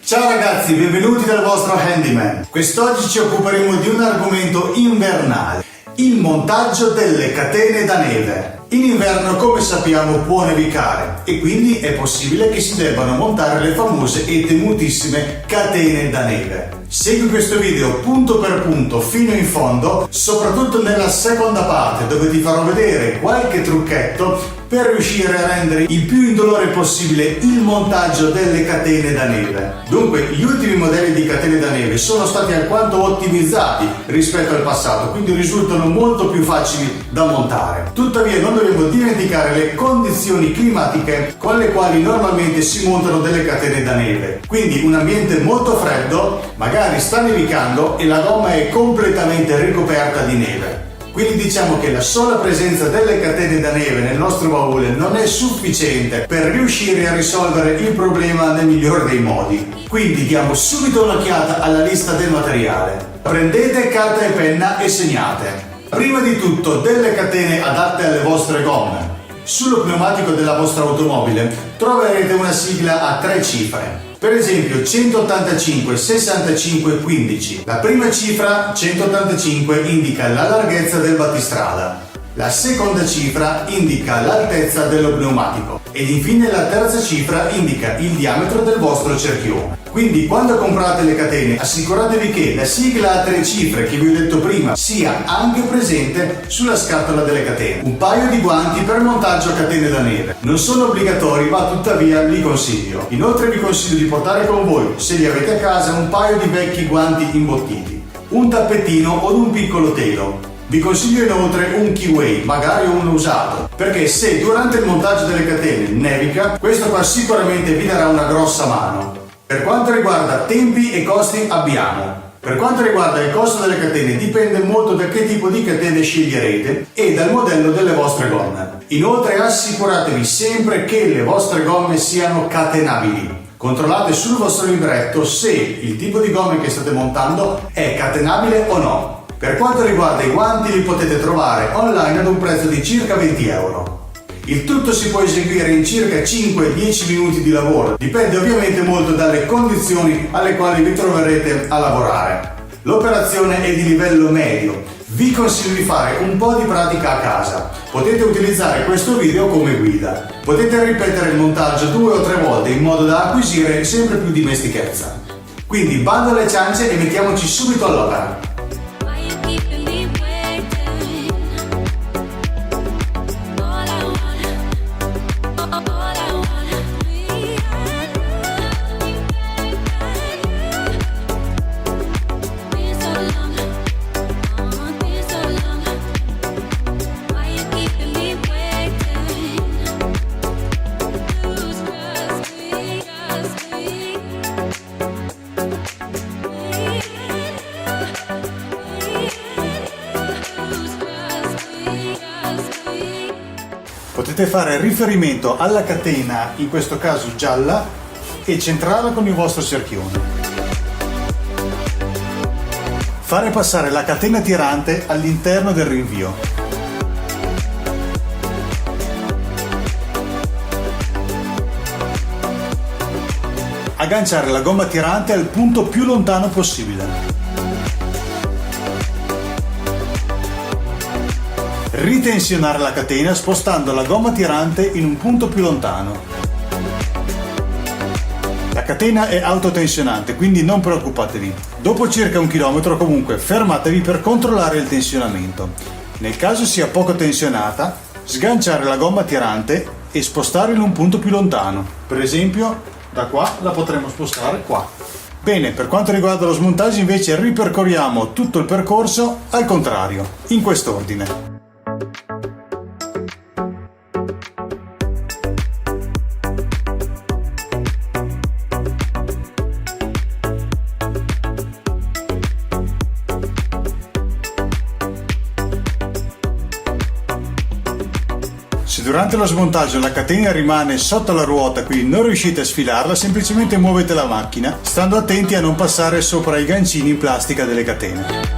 Ciao ragazzi, benvenuti dal vostro Handyman. Quest'oggi ci occuperemo di un argomento invernale, il montaggio delle catene da neve. In inverno, come sappiamo, può nevicare e quindi è possibile che si debbano montare le famose e temutissime catene da neve. Segui questo video punto per punto fino in fondo, soprattutto nella seconda parte dove ti farò vedere qualche trucchetto per riuscire a rendere il più indolore possibile il montaggio delle catene da neve. Dunque, gli ultimi modelli di catene da neve sono stati alquanto ottimizzati rispetto al passato, quindi risultano molto più facili da montare. Tuttavia non dobbiamo dimenticare le condizioni climatiche con le quali normalmente si montano delle catene da neve. Quindi un ambiente molto freddo, magari sta nevicando e la gomma è completamente ricoperta di neve. Quindi diciamo che la sola presenza delle catene da neve nel nostro baule non è sufficiente per riuscire a risolvere il problema nel migliore dei modi. Quindi diamo subito un'occhiata alla lista del materiale. Prendete carta e penna e segnate. Prima di tutto delle catene adatte alle vostre gomme. Sullo pneumatico della vostra automobile troverete una sigla a 3 cifre. Per esempio 185, 65, 15. La prima cifra, 185, indica la larghezza del battistrada. La seconda cifra indica l'altezza dello pneumatico. Ed infine la terza cifra indica il diametro del vostro cerchione. Quindi quando comprate le catene assicuratevi che la sigla a 3 cifre che vi ho detto prima sia anche presente sulla scatola delle catene. Un paio di guanti per montaggio a catene da neve. Non sono obbligatori, ma tuttavia li consiglio. Inoltre vi consiglio di portare con voi, se li avete a casa, un paio di vecchi guanti imbottiti, un tappetino o un piccolo telo. Vi consiglio inoltre un keyway, magari uno usato, perché se durante il montaggio delle catene nevica, questo qua sicuramente vi darà una grossa mano. Per quanto riguarda tempi e costi abbiamo. Per quanto riguarda il costo delle catene dipende molto da che tipo di catene sceglierete e dal modello delle vostre gomme. Inoltre assicuratevi sempre che le vostre gomme siano catenabili. Controllate sul vostro libretto se il tipo di gomme che state montando è catenabile o no. Per quanto riguarda i guanti li potete trovare online ad un prezzo di circa 20 euro. Il tutto si può eseguire in circa 5-10 minuti di lavoro, dipende ovviamente molto dalle condizioni alle quali vi troverete a lavorare. L'operazione è di livello medio, vi consiglio di fare un po' di pratica a casa. Potete utilizzare questo video come guida. Potete ripetere il montaggio 2 o 3 volte in modo da acquisire sempre più dimestichezza. Quindi bando alle ciance e mettiamoci subito all'opera. Potete fare riferimento alla catena, in questo caso gialla, e centrarla con il vostro cerchione. Fare passare la catena tirante all'interno del rinvio. Agganciare la gomma tirante al punto più lontano possibile. Ritensionare la catena spostando la gomma tirante in un punto più lontano. La catena è autotensionante, quindi non preoccupatevi. Dopo circa 1 chilometro comunque fermatevi per controllare il tensionamento. Nel caso sia poco tensionata, sganciare la gomma tirante e spostare in un punto più lontano. Per esempio, da qua la potremo spostare qua. Bene, per quanto riguarda lo smontaggio invece ripercorriamo tutto il percorso al contrario, in quest'ordine. Se durante lo smontaggio la catena rimane sotto la ruota, quindi non riuscite a sfilarla, semplicemente muovete la macchina, stando attenti a non passare sopra i gancini in plastica delle catene.